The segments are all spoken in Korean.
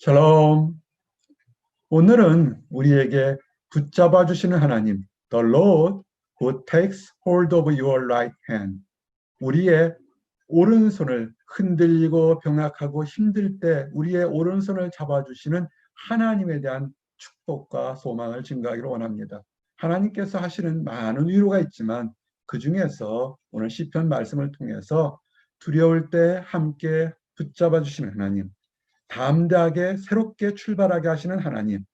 샬롬. 오늘은 우리에게 붙잡아 주시는 하나님, The Lord who takes hold of your right hand. 우리의 오른손을 흔들리고 병약하고 힘들 때 우리의 오른손을 잡아주시는 하나님에 대한 축복과 소망을 증가하기를 원합니다. 하나님께서 하시는 많은 위로가 있지만 그 중에서 오늘 시편 말씀을 통해서 두려울 때 함께 붙잡아 주시는 하나님, 담대하게 새롭게 출발하게 하시는 하나님,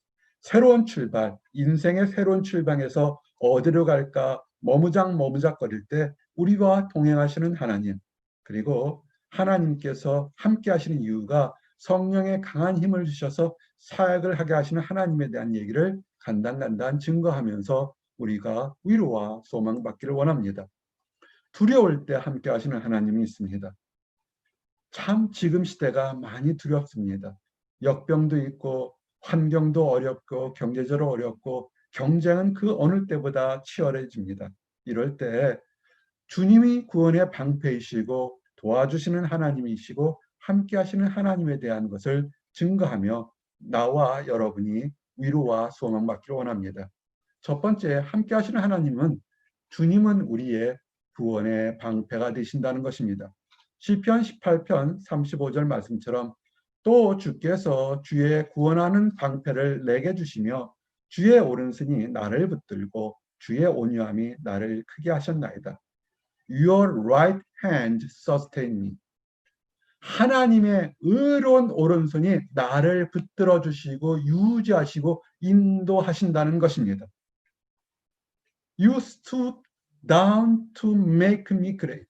새로운 출발, 인생의 새로운 출발에서 어디로 갈까 머무작거릴 때 우리와 동행하시는 하나님, 그리고 하나님께서 함께 하시는 이유가 성령의 강한 힘을 주셔서 사역을 하게 하시는 하나님에 대한 얘기를 간단간단 증거하면서 우리가 위로와 소망받기를 원합니다. 두려울 때 함께 하시는 하나님이 있습니다. 참 지금 시대가 많이 두렵습니다. 역병도 있고 환경도 어렵고 경제적으로 어렵고 경쟁은 그 어느 때보다 치열해집니다. 이럴 때 주님이 구원의 방패이시고 도와주시는 하나님이시고 함께 하시는 하나님에 대한 것을 증거하며 나와 여러분이 위로와 소망받기를 원합니다. 첫 번째, 함께 하시는 하나님은 주님은 우리의 구원의 방패가 되신다는 것입니다. 시편 18편 35절 말씀처럼 또 주께서 주의 구원하는 방패를 내게 주시며 주의 오른손이 나를 붙들고 주의 온유함이 나를 크게 하셨나이다. Your right hand sustain me. 하나님의 의로운 오른손이 나를 붙들어 주시고 유지하시고 인도하신다는 것입니다. You stoop down to make me great.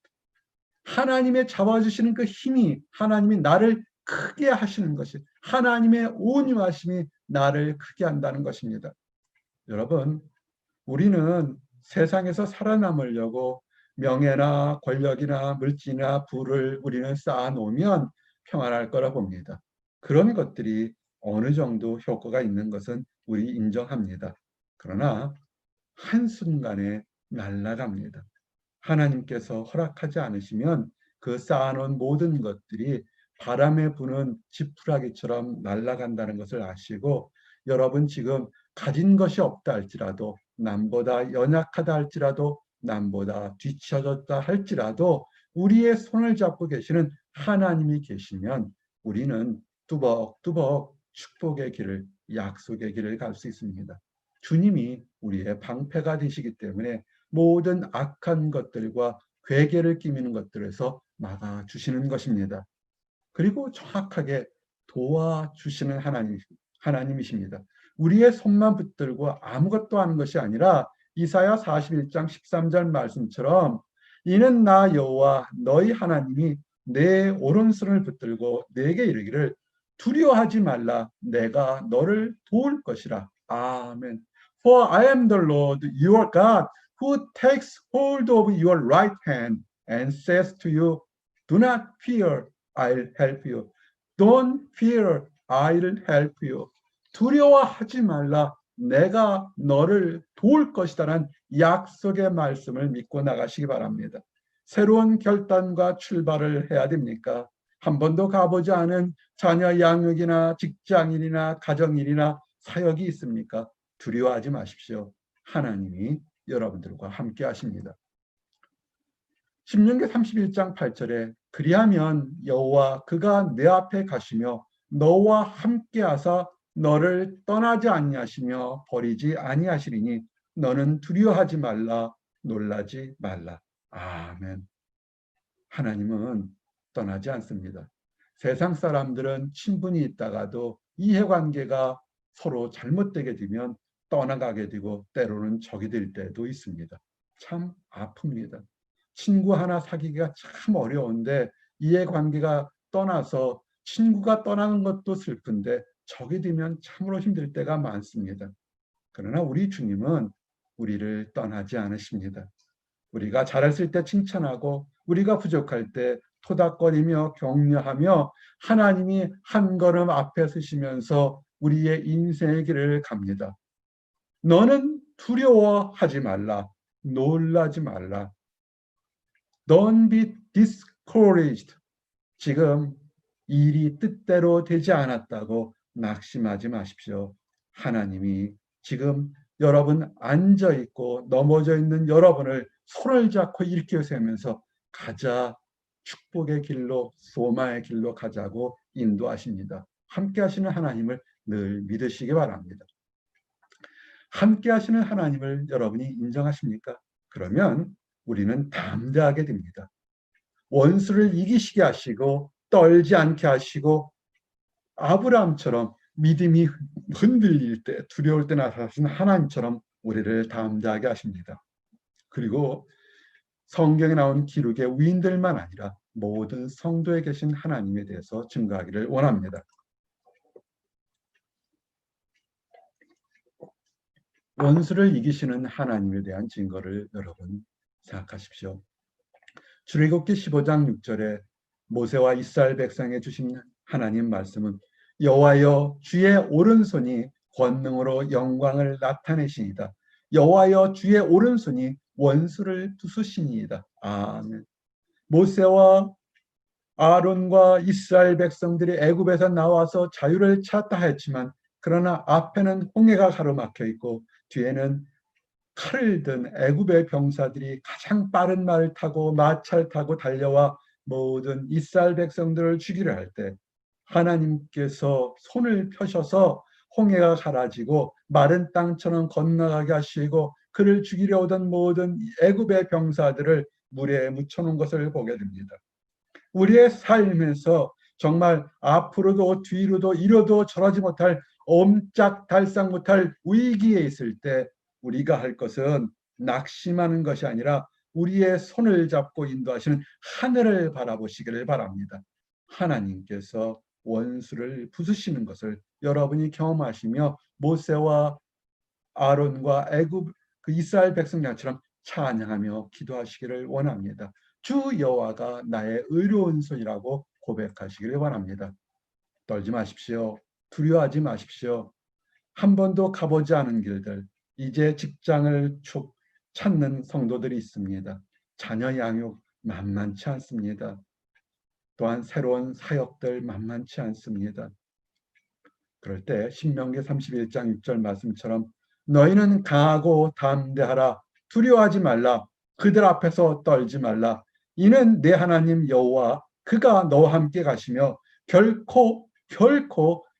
하나님의 잡아주시는 그 힘이 하나님이 나를 크게 하시는 것이, 하나님의 온유하심이 나를 크게 한다는 것입니다. 여러분, 우리는 세상에서 살아남으려고 명예나 권력이나 물질이나 부를 우리는 쌓아놓으면 평안할 거라 봅니다. 그런 것들이 어느 정도 효과가 있는 것은 우리 인정합니다. 그러나 한순간에 날아갑니다. 하나님께서 허락하지 않으시면 그 쌓아놓은 모든 것들이 바람에 부는 지푸라기처럼 날아간다는 것을 아시고, 여러분 지금 가진 것이 없다 할지라도, 남보다 연약하다 할지라도, 남보다 뒤처졌다 할지라도 우리의 손을 잡고 계시는 하나님이 계시면 우리는 뚜벅뚜벅 축복의 길을, 약속의 길을 갈 수 있습니다. 주님이 우리의 방패가 되시기 때문에 모든 악한 것들과 괴계를 끼미는 것들에서 막아주시는 것입니다. 그리고 정확하게 도와주시는 하나님이십니다. 우리의 손만 붙들고 아무것도 하는 것이 아니라 이사야 41장 13절 말씀처럼 이는 나 여호와 너희 하나님이 내 오른손을 붙들고 내게 이르기를 두려워하지 말라 내가 너를 도울 것이라. 아멘. For I am the Lord your God who takes hold of your right hand and says to you, do not fear, I'll help you. Don't fear, I'll help you. 두려워하지 말라, 내가 너를 도울 것이다라는 약속의 말씀을 믿고 나가시기 바랍니다. 새로운 결단과 출발을 해야 됩니까? 한 번도 가보지 않은 자녀 양육이나 직장일이나 가정일이나 사역이 있습니까? 두려워하지 마십시오. 하나님이 여러분들과 함께 하십니다. 신명기 31장 8절에 그리하면 여호와 그가 내 앞에 가시며 너와 함께 하사 너를 떠나지 아니하시며 버리지 아니하시리니 너는 두려워하지 말라 놀라지 말라. 아멘. 하나님은 떠나지 않습니다. 세상 사람들은 친분이 있다가도 이해관계가 서로 잘못되게 되면 떠나가게 되고 때로는 적이 될 때도 있습니다. 참 아픕니다. 친구 하나 사귀기가 참 어려운데 이해관계가 떠나서 친구가 떠나는 것도 슬픈데 적이 되면 참으로 힘들 때가 많습니다. 그러나 우리 주님은 우리를 떠나지 않으십니다. 우리가 잘했을 때 칭찬하고 우리가 부족할 때 토닥거리며 격려하며 하나님이 한 걸음 앞에 서시면서 우리의 인생의 길을 갑니다. 너는 두려워하지 말라. 놀라지 말라. Don't be discouraged. 지금 일이 뜻대로 되지 않았다고 낙심하지 마십시오. 하나님이 지금 여러분 앉아 있고 넘어져 있는 여러분을 손을 잡고 일으켜 세우면서 가자, 축복의 길로, 소망의 길로 가자고 인도하십니다. 함께 하시는 하나님을 늘 믿으시기 바랍니다. 함께 하시는 하나님을 여러분이 인정하십니까? 그러면 우리는 담대하게 됩니다. 원수를 이기시게 하시고 떨지 않게 하시고 아브라함처럼 믿음이 흔들릴 때, 두려울 때 나타나신 하나님처럼 우리를 담대하게 하십니다. 그리고 성경에 나온 기록의 위인들만 아니라 모든 성도에 계신 하나님에 대해서 증거하기를 원합니다. 원수를 이기시는 하나님에 대한 증거를 여러분 생각하십시오. 출애굽기 15장 6절에 모세와 이스라엘 백성에 주신 하나님 말씀은 여호와여 주의 오른손이 권능으로 영광을 나타내시니이다. 여호와여 주의 오른손이 원수를 부수시니이다. 아멘. 모세와 아론과 이스라엘 백성들이 애굽에서 나와서 자유를 찾다 했지만 그러나 앞에는 홍해가 가로막혀 있고 뒤에는 칼을 든 애굽의 병사들이 가장 빠른 말을 타고 마차를 타고 달려와 모든 이스라엘 백성들을 죽이려 할 때 하나님께서 손을 펴셔서 홍해가 갈라지고 마른 땅처럼 건너가게 하시고 그를 죽이려 오던 모든 애굽의 병사들을 물에 묻혀놓은 것을 보게 됩니다. 우리의 삶에서 정말 앞으로도 뒤로도 이로도 저러지 못할 옴짝달싹 못할 위기에 있을 때 우리가 할 것은 낙심하는 것이 아니라 우리의 손을 잡고 인도하시는 하늘을 바라보시기를 바랍니다. 하나님께서 원수를 부수시는 것을 여러분이 경험하시며 모세와 아론과 애굽 그 이스라엘 백성들처럼 찬양하며 기도하시기를 원합니다. 주 여호와가 나의 의로운 손이라고 고백하시기를 바랍니다. 떨지 마십시오. 두려워하지 마십시오. 한 번도 가보지 않은 길들, 이제 직장을 찾는 성도들이 있습니다. 자녀 양육 만만치 않습니다. 또한 새로운 사역들 만만치 않습니다. 그럴 때 신명기 31장 6절 말씀처럼 너희는 강하고 담대하라. 두려워하지 말라. 그들 앞에서 떨지 말라. 이는 내 하나님 여호와 그가 너와 함께 가시며 결코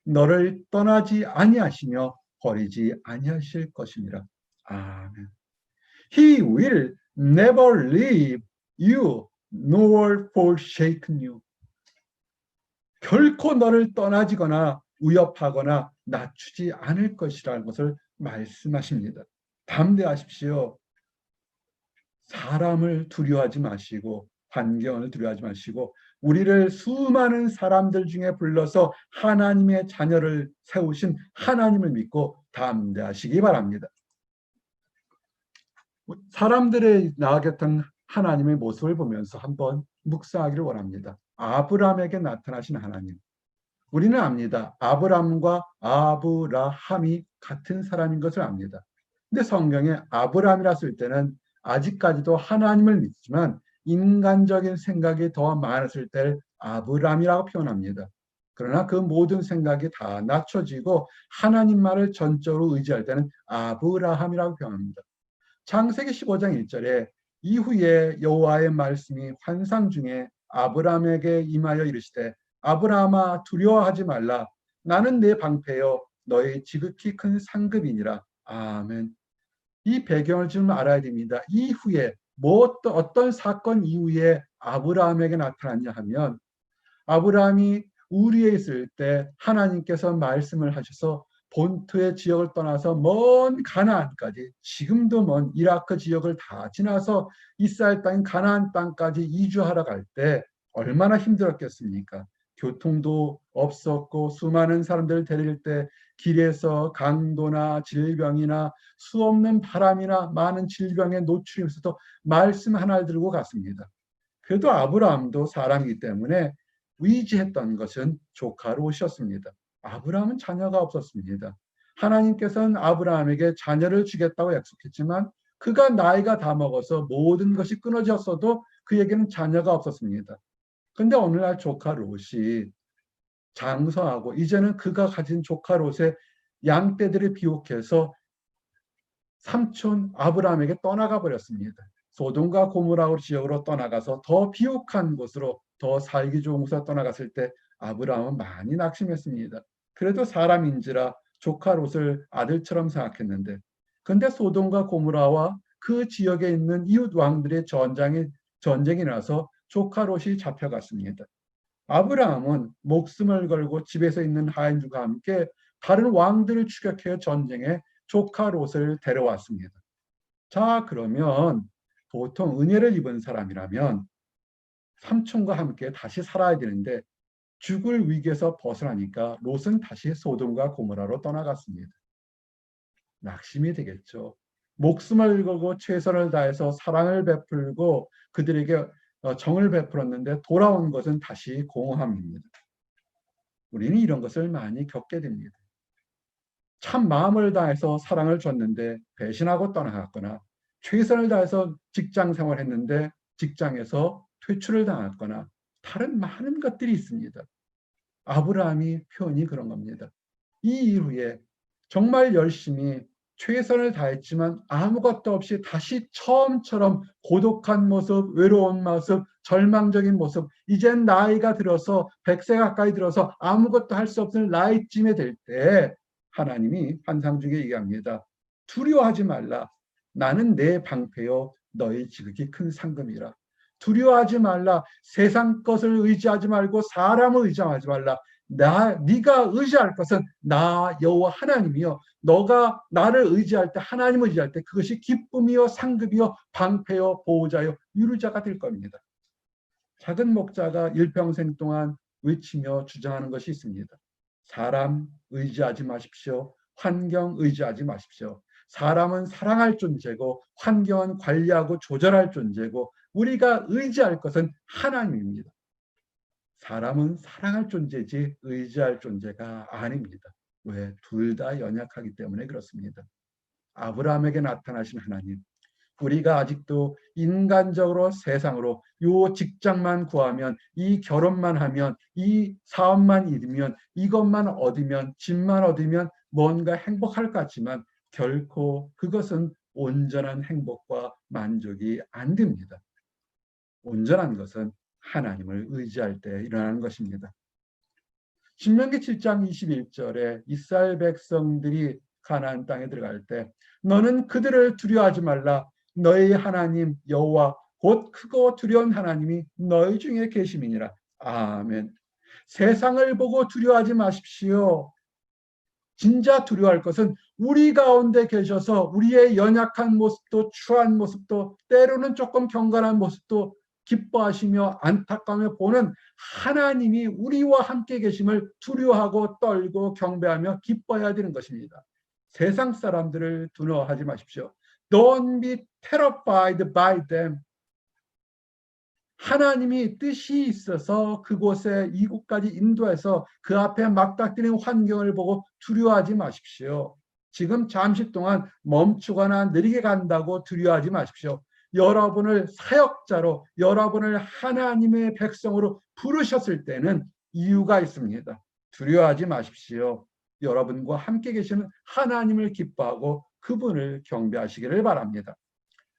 너를 떠나지 아니하시며 버리지 아니하실 것이니라. 아멘. He will never leave you nor forsake you. 결코 너를 떠나지거나 위협하거나 낮추지 않을 것이라는 것을 말씀하십니다. 담대하십시오. 사람을 두려워하지 마시고 환경을 두려워하지 마시고 우리를 수많은 사람들 중에 불러서 하나님의 자녀를 세우신 하나님을 믿고 담대하시기 바랍니다. 사람들의 나아갔던 하나님의 모습을 보면서 한번 묵상하기를 원합니다. 아브라함에게 나타나신 하나님. 우리는 압니다. 아브라함과 아브라함이 같은 사람인 것을 압니다. 근데 성경에 아브라함이라 쓸 때는 아직까지도 하나님을 믿지만 인간적인 생각이 더 많았을 때 아브라함이라고 표현합니다. 그러나 그 모든 생각이 다 낮춰지고 하나님만을 전적으로 의지할 때는 아브라함이라고 표현합니다. 창세기 15장 1절에 이후에 여호와의 말씀이 환상 중에 아브라함에게 임하여 이르시되 아브라함아 두려워하지 말라. 나는 내 방패여 너의 지극히 큰 상급이니라. 아멘. 이 배경을 좀 알아야 됩니다. 이후에 어떤 사건 이후에 아브라함에게 나타났냐 하면 아브라함이 우리에 있을 때 하나님께서 말씀을 하셔서 본토의 지역을 떠나서 먼 가나안까지 지금도 먼 이라크 지역을 다 지나서 이스라엘 땅인 가나안 땅까지 이주하러 갈 때 얼마나 힘들었겠습니까? 교통도 없었고 수많은 사람들을 데릴 때 길에서 강도나 질병이나 수없는 바람이나 많은 질병에 노출되면서도 말씀 하나를 들고 갔습니다. 그래도 아브라함도 사람이기 때문에 위지했던 것은 조카 롯이었습니다. 아브라함은 자녀가 없었습니다. 하나님께서는 아브라함에게 자녀를 주겠다고 약속했지만 그가 나이가 다 먹어서 모든 것이 끊어졌어도 그에게는 자녀가 없었습니다. 그런데 오늘날 조카 롯이 장성하고 이제는 그가 가진 조카 롯의 양떼들을 비옥해서 삼촌 아브라함에게 떠나가 버렸습니다. 소돔과 고모라 지역으로 떠나가서 더 비옥한 곳으로 더 살기 좋은 곳으로 떠나갔을 때 아브라함은 많이 낙심했습니다. 그래도 사람인지라 조카 롯을 아들처럼 생각했는데 근데 소돔과 고모라와 그 지역에 있는 이웃 왕들의 전쟁이 나서 조카 롯이 잡혀갔습니다. 아브라함은 목숨을 걸고 집에서 있는 하인들과 함께 다른 왕들을 추격해 전쟁에 조카 롯을 데려왔습니다. 자, 그러면 보통 은혜를 입은 사람이라면 삼촌과 함께 다시 살아야 되는데 죽을 위기에서 벗어나니까 롯은 다시 소돔과 고모라로 떠나갔습니다. 낙심이 되겠죠. 목숨을 걸고 최선을 다해서 사랑을 베풀고 그들에게 정을 베풀었는데 돌아온 것은 다시 공허함입니다. 우리는 이런 것을 많이 겪게 됩니다. 참 마음을 다해서 사랑을 줬는데 배신하고 떠나갔거나 최선을 다해서 직장 생활했는데 직장에서 퇴출을 당했거나 다른 많은 것들이 있습니다. 아브라함이 표현이 그런 겁니다. 이 이후에 정말 열심히 최선을 다했지만 아무것도 없이 다시 처음처럼 고독한 모습, 외로운 모습, 절망적인 모습, 이젠 나이가 들어서 100세 가까이 들어서 아무것도 할 수 없을 나이쯤에 될 때 하나님이 환상 중에 얘기합니다. 두려워하지 말라. 나는 내 방패요 너희 지극히 큰 상급이라. 두려워하지 말라. 세상 것을 의지하지 말고 사람을 의지하지 말라. 네가 의지할 것은 나 여호와 하나님이요. 너가 나를 의지할 때 하나님을 의지할 때 그것이 기쁨이요 상급이요 방패요 보호자요 유루자가 될 겁니다. 작은 목자가 일평생 동안 외치며 주장하는 것이 있습니다. 사람 의지하지 마십시오. 환경 의지하지 마십시오. 사람은 사랑할 존재고 환경은 관리하고 조절할 존재고 우리가 의지할 것은 하나님입니다. 사람은 사랑할 존재지 의지할 존재가 아닙니다. 왜? 둘 다 연약하기 때문에 그렇습니다. 아브라함에게 나타나신 하나님, 우리가 아직도 인간적으로 세상으로 요 직장만 구하면 이 결혼만 하면 이 사업만 이루면 이것만 얻으면 집만 얻으면 뭔가 행복할 것 같지만 결코 그것은 온전한 행복과 만족이 안 됩니다. 온전한 것은 하나님을 의지할 때 일어나는 것입니다. 신명기 7장 21절에 이스라엘 백성들이 가나안 땅에 들어갈 때 너는 그들을 두려워하지 말라. 너희 하나님 여호와 곧 크고 두려운 하나님이 너희 중에 계심이니라. 아멘. 세상을 보고 두려워하지 마십시오. 진짜 두려워할 것은 우리 가운데 계셔서 우리의 연약한 모습도 추한 모습도 때로는 조금 경건한 모습도 기뻐하시며 안타까움을 보는 하나님이 우리와 함께 계심을 두려워하고 떨고 경배하며 기뻐해야 되는 것입니다. 세상 사람들을 두려워하지 마십시오. Don't be terrified by them. 하나님이 뜻이 있어서 그곳에 이곳까지 인도해서 그 앞에 맞닥뜨리는 환경을 보고 두려워하지 마십시오. 지금 잠시 동안 멈추거나 느리게 간다고 두려워하지 마십시오. 여러분을 사역자로 여러분을 하나님의 백성으로 부르셨을 때는 이유가 있습니다. 두려워하지 마십시오. 여러분과 함께 계시는 하나님을 기뻐하고 그분을 경배하시기를 바랍니다.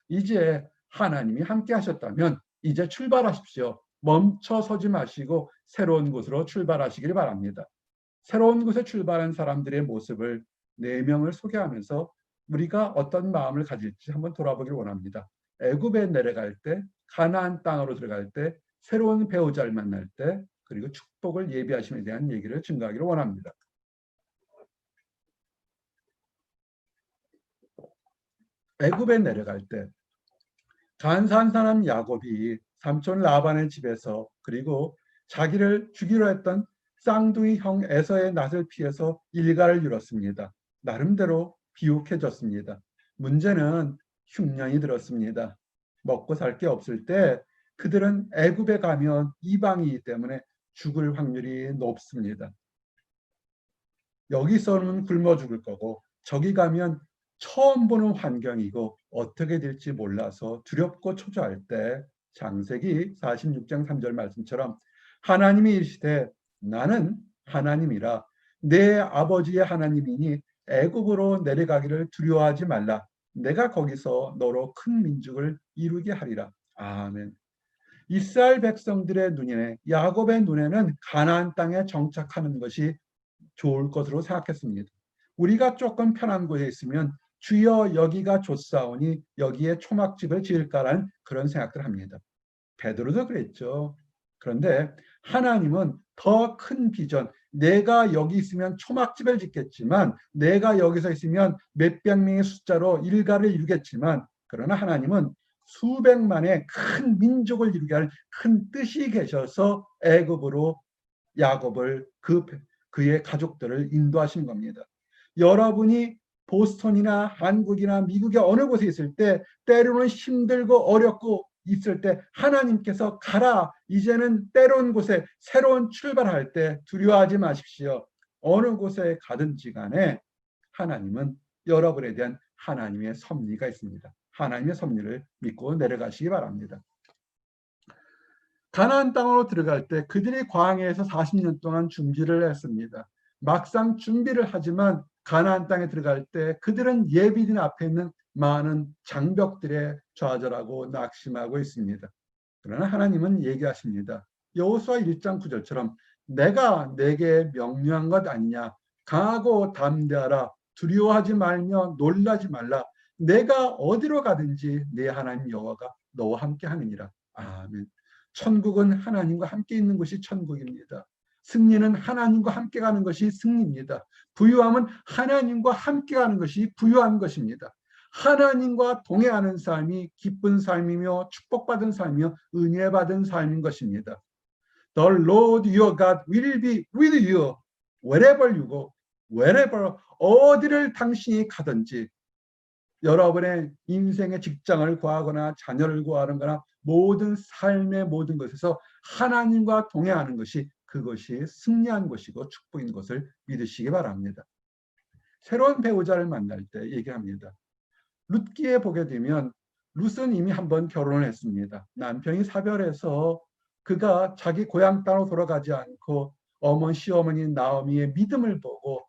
이제 하나님이 함께 하셨다면 이제 출발하십시오. 멈춰 서지 마시고 새로운 곳으로 출발하시길 바랍니다. 새로운 곳에 출발한 사람들의 모습을 4명을 소개하면서 우리가 어떤 마음을 가질지 한번 돌아보길 원합니다. 애굽에 내려갈 때, 가나안 땅으로 들어갈 때, 새로운 배우자를 만날 때, 그리고 축복을 예비하심에 대한 얘기를 증거하기를 원합니다. 애굽에 내려갈 때 간사한 사람 야곱이 삼촌 라반의 집에서 그리고 자기를 죽이려 했던 쌍둥이 형 에서의 낯을 피해서 일가를 이뤘습니다. 나름대로 비옥해졌습니다. 문제는 흉년이 들었습니다. 먹고 살 게 없을 때 그들은 애굽에 가면 이방이기 때문에 죽을 확률이 높습니다. 여기서는 굶어 죽을 거고 저기 가면 처음 보는 환경이고 어떻게 될지 몰라서 두렵고 초조할 때 창세기 46장 3절 말씀처럼 하나님이 이르시되 나는 하나님이라. 내 아버지의 하나님이니 애굽으로 내려가기를 두려워하지 말라. 내가 거기서 너로 큰 민족을 이루게 하리라. 아멘. 이스라엘 백성들의 눈에, 야곱의 눈에는 가나안 땅에 정착하는 것이 좋을 것으로 생각했습니다. 우리가 조금 편한 곳에 있으면 주여 여기가 좋사오니 여기에 초막집을 지을까라는 그런 생각들 합니다. 베드로도 그랬죠. 그런데 하나님은 더 큰 비전, 내가 여기 있으면 초막집을 짓겠지만, 내가 여기서 있으면 몇백 명의 숫자로 일가를 이루겠지만, 그러나 하나님은 수백만의 큰 민족을 이루게 할 큰 뜻이 계셔서 애굽으로 야곱을 그의 가족들을 인도하신 겁니다. 여러분이 보스턴이나 한국이나 미국의 어느 곳에 있을 때 때로는 힘들고 어렵고 있을 때 하나님께서 가라, 이제는 때로운 곳에 새로운 출발할 때 두려워하지 마십시오. 어느 곳에 가든지 간에 하나님은 여러분에 대한 하나님의 섭리가 있습니다. 하나님의 섭리를 믿고 내려가시기 바랍니다. 가나안 땅으로 들어갈 때 그들이 광야에서 40년 동안 준비를 했습니다. 막상 준비를 하지만 가나안 땅에 들어갈 때 그들은 예비딘 앞에 있는 많은 장벽들에 좌절하고 낙심하고 있습니다. 그러나 하나님은 얘기하십니다. 여호수아 1장 9절처럼 내가 내게 명령한 것 아니냐. 강하고 담대하라. 두려워하지 말며 놀라지 말라. 내가 어디로 가든지 내 하나님 여호와가 너와 함께 하느니라. 아멘. 천국은 하나님과 함께 있는 것이 천국입니다. 승리는 하나님과 함께 가는 것이 승리입니다. 부유함은 하나님과 함께 가는 것이 부유한 것입니다. 하나님과 동행하는 삶이 기쁜 삶이며 축복받은 삶이며 은혜받은 삶인 것입니다. The Lord your God will be with you wherever you go. wherever, 어디를 당신이 가든지, 여러분의 인생의 직장을 구하거나 자녀를 구하는 거나 모든 삶의 모든 것에서 하나님과 동행하는 것이, 그것이 승리한 것이고 축복인 것을 믿으시기 바랍니다. 새로운 배우자를 만날 때 얘기합니다. 룻기에 보게 되면 룻은 이미 한번 결혼을 했습니다. 남편이 사별해서 그가 자기 고향 땅으로 돌아가지 않고 시어머니 나오미의 믿음을 보고,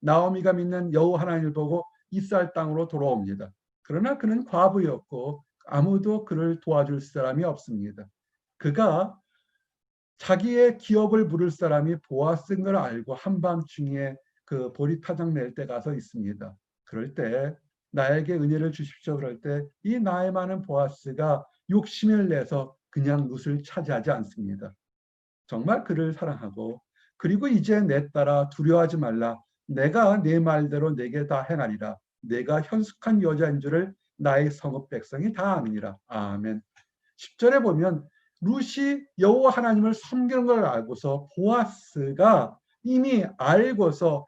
나오미가 믿는 여호와 하나님을 보고 이스라엘 땅으로 돌아옵니다. 그러나 그는 과부였고 아무도 그를 도와줄 사람이 없습니다. 그가 자기의 기업을 물을 사람이 보아스인 걸 알고 한밤중에 그 보리타장 낼 때 가서 있습니다. 그럴 때 나에게 은혜를 주십시오. 그럴 때 이 나이 많은 보아스가 욕심을 내서 그냥 룻을 차지하지 않습니다. 정말 그를 사랑하고, 그리고 이제 내 딸아 두려워하지 말라. 내가 내 말대로 내게 다 행하리라. 내가 현숙한 여자인 줄을 나의 성읍 백성이 다 아느니라. 아멘. 10절에 보면 룻이 여호와 하나님을 섬기는 걸 알고서 보아스가 이미 알고서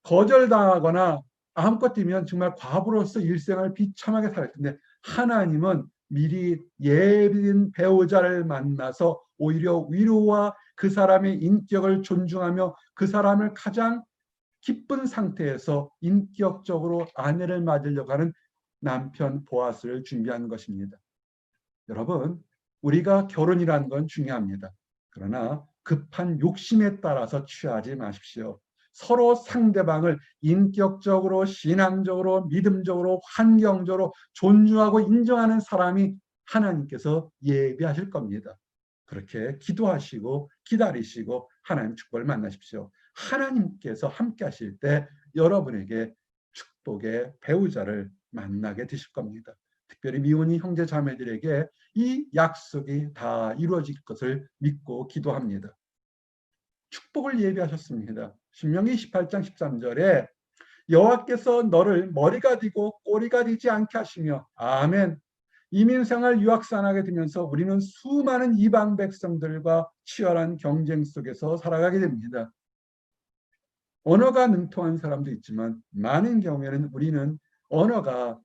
거절당하거나 아무것도 이면 정말 과부로서 일생을 비참하게 살 텐데, 하나님은 미리 예비된 배우자를 만나서 오히려 위로와 그 사람의 인격을 존중하며 그 사람을 가장 기쁜 상태에서 인격적으로 아내를 맞으려고 하는 남편 보아스를 준비하는 것입니다. 여러분, 우리가 결혼이라는 건 중요합니다. 그러나 급한 욕심에 따라서 취하지 마십시오. 서로 상대방을 인격적으로, 신앙적으로, 믿음적으로, 환경적으로 존중하고 인정하는 사람이 하나님께서 예비하실 겁니다. 그렇게 기도하시고 기다리시고 하나님 축복을 만나십시오. 하나님께서 함께 하실 때 여러분에게 축복의 배우자를 만나게 되실 겁니다. 특별히 미혼인 형제 자매들에게 이 약속이 다 이루어질 것을 믿고 기도합니다. 축복을 예비하셨습니다. 신명기 28장 13절에 여호와께서 너를 머리가 되고 꼬리가 되지 않게 하시며, 아멘. 이민생활 유학산하게 되면서 우리는 수많은 이방 백성들과 치열한 경쟁 속에서 살아가게 됩니다. 언어가 능통한 사람도 있지만 많은 경우에는 우리는 언어가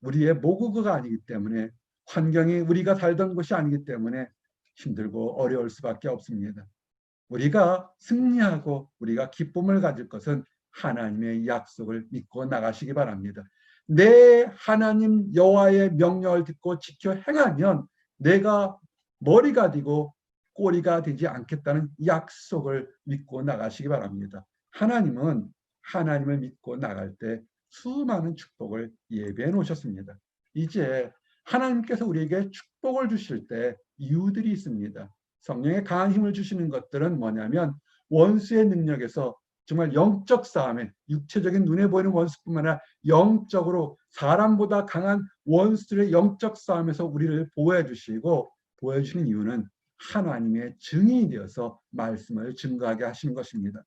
우리의 모국어가 아니기 때문에, 환경이 우리가 살던 곳이 아니기 때문에 힘들고 어려울 수밖에 없습니다. 우리가 승리하고 우리가 기쁨을 가질 것은 하나님의 약속을 믿고 나가시기 바랍니다. 내 하나님 여호와의 명령을 듣고 지켜 행하면 내가 머리가 되고 꼬리가 되지 않겠다는 약속을 믿고 나가시기 바랍니다. 하나님은 하나님을 믿고 나갈 때 수많은 축복을 예배해 놓으셨습니다. 이제 하나님께서 우리에게 축복을 주실 때 이유들이 있습니다. 성령의 강한 힘을 주시는 것들은 뭐냐면 원수의 능력에서 정말 영적 싸움에 육체적인 눈에 보이는 원수뿐만 아니라 영적으로 사람보다 강한 원수들의 영적 싸움에서 우리를 보호해 주시고 보호해 주시는 이유는 하나님의 증인이 되어서 말씀을 증거하게 하시는 것입니다.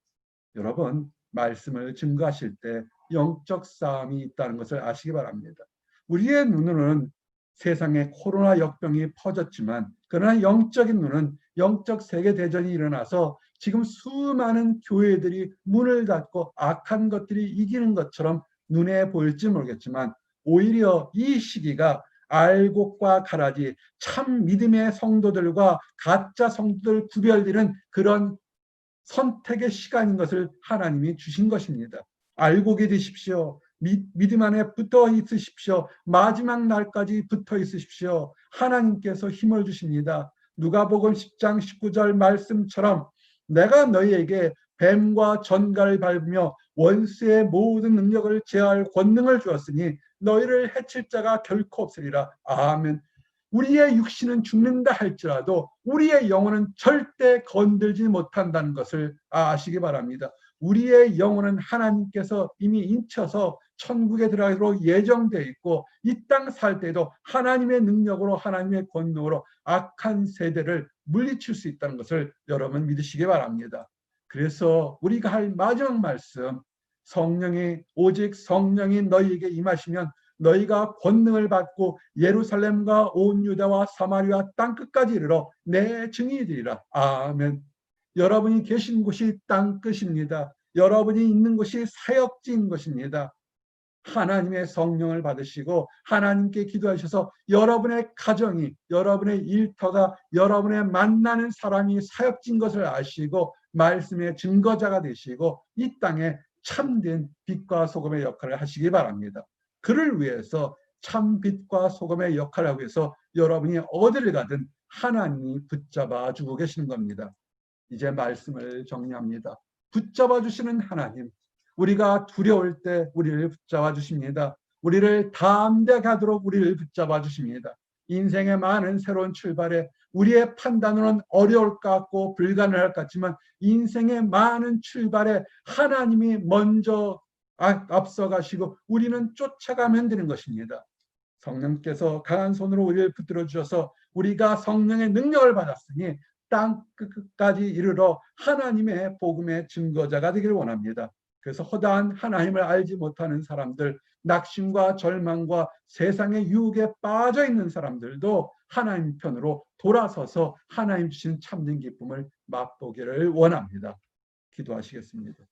여러분, 말씀을 증거하실 때 영적 싸움이 있다는 것을 아시기 바랍니다. 우리의 눈으로는 세상에 코로나 역병이 퍼졌지만 그러나 영적인 눈은 영적 세계대전이 일어나서 지금 수많은 교회들이 문을 닫고 악한 것들이 이기는 것처럼 눈에 보일지 모르겠지만 오히려 이 시기가 알곡과 가라지 참 믿음의 성도들과 가짜 성도들 구별되는 그런 선택의 시간인 것을 하나님이 주신 것입니다. 알곡이 되십시오. 믿음 안에 붙어 있으십시오. 마지막 날까지 붙어 있으십시오. 하나님께서 힘을 주십니다. 누가복음 10장 19절 말씀처럼 내가 너희에게 뱀과 전갈을 밟으며 원수의 모든 능력을 제어할 권능을 주었으니 너희를 해칠 자가 결코 없으리라. 아멘. 우리의 육신은 죽는다 할지라도 우리의 영혼은 절대 건들지 못한다는 것을 아시기 바랍니다. 우리의 영혼은 하나님께서 이미 인쳐서 천국에 들어가도록 예정되어 있고 이 땅 살 때도 하나님의 능력으로 하나님의 권능으로 악한 세대를 물리칠 수 있다는 것을 여러분 믿으시기 바랍니다. 그래서 우리가 할 마지막 말씀, 성령이 오직 성령이 너희에게 임하시면 너희가 권능을 받고 예루살렘과 온 유다와 사마리아 땅끝까지 이르러 내 증인이 되리라. 아멘. 여러분이 계신 곳이 땅끝입니다. 여러분이 있는 곳이 사역지인 것입니다. 하나님의 성령을 받으시고 하나님께 기도하셔서 여러분의 가정이, 여러분의 일터가, 여러분의 만나는 사람이 사역지인 것을 아시고 말씀의 증거자가 되시고 이 땅에 참된 빛과 소금의 역할을 하시기 바랍니다. 그를 위해서 참 빛과 소금의 역할을 하기 위해서 여러분이 어디를 가든 하나님이 붙잡아 주고 계시는 겁니다. 이제 말씀을 정리합니다. 붙잡아 주시는 하나님, 우리가 두려울 때 우리를 붙잡아 주십니다. 우리를 담대하게 하도록 우리를 붙잡아 주십니다. 인생의 많은 새로운 출발에 우리의 판단으로는 어려울 것 같고 불가능할 것 같지만 인생의 많은 출발에 하나님이 먼저 앞서가시고 우리는 쫓아가면 되는 것입니다. 성령께서 강한 손으로 우리를 붙들어 주셔서 우리가 성령의 능력을 받았으니 땅 끝까지 이르러 하나님의 복음의 증거자가 되기를 원합니다. 그래서 허다한 하나님을 알지 못하는 사람들, 낙심과 절망과 세상의 유혹에 빠져 있는 사람들도 하나님 편으로 돌아서서 하나님 주신 참된 기쁨을 맛보기를 원합니다. 기도하시겠습니다.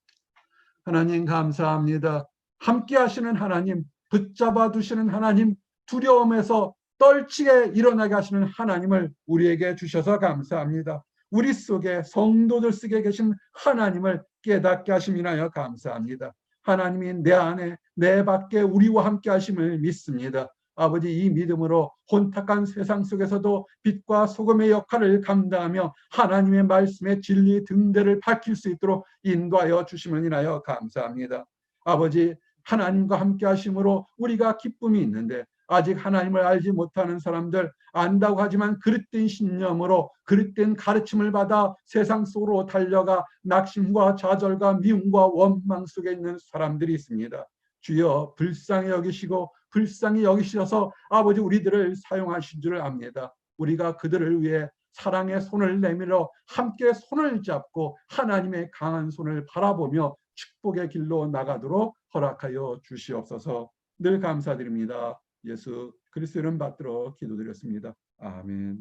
하나님 감사합니다. 함께 하시는 하나님, 붙잡아 두시는 하나님, 두려움에서 떨치게 일어나게 하시는 하나님을 우리에게 주셔서 감사합니다. 우리 속에 성도들 속에 계신 하나님을 깨닫게 하심이 인하여 감사합니다. 하나님이 내 안에 내 밖에 우리와 함께 하심을 믿습니다. 아버지, 이 믿음으로 혼탁한 세상 속에서도 빛과 소금의 역할을 감당하며 하나님의 말씀의 진리 등대를 밝힐 수 있도록 인도하여 주심을 인하여 감사합니다. 아버지, 하나님과 함께 하심으로 우리가 기쁨이 있는데 아직 하나님을 알지 못하는 사람들, 안다고 하지만 그릇된 신념으로 그릇된 가르침을 받아 세상 속으로 달려가 낙심과 좌절과 미움과 원망 속에 있는 사람들이 있습니다. 주여 불쌍히 여기시고 불쌍히 여기셔서 아버지 우리들을 사용하신 줄 압니다. 우리가 그들을 위해 사랑의 손을 내밀어 함께 손을 잡고 하나님의 강한 손을 바라보며 축복의 길로 나가도록 허락하여 주시옵소서. 늘 감사드립니다. 예수 그리스도 이름 받들어 기도드렸습니다. 아멘.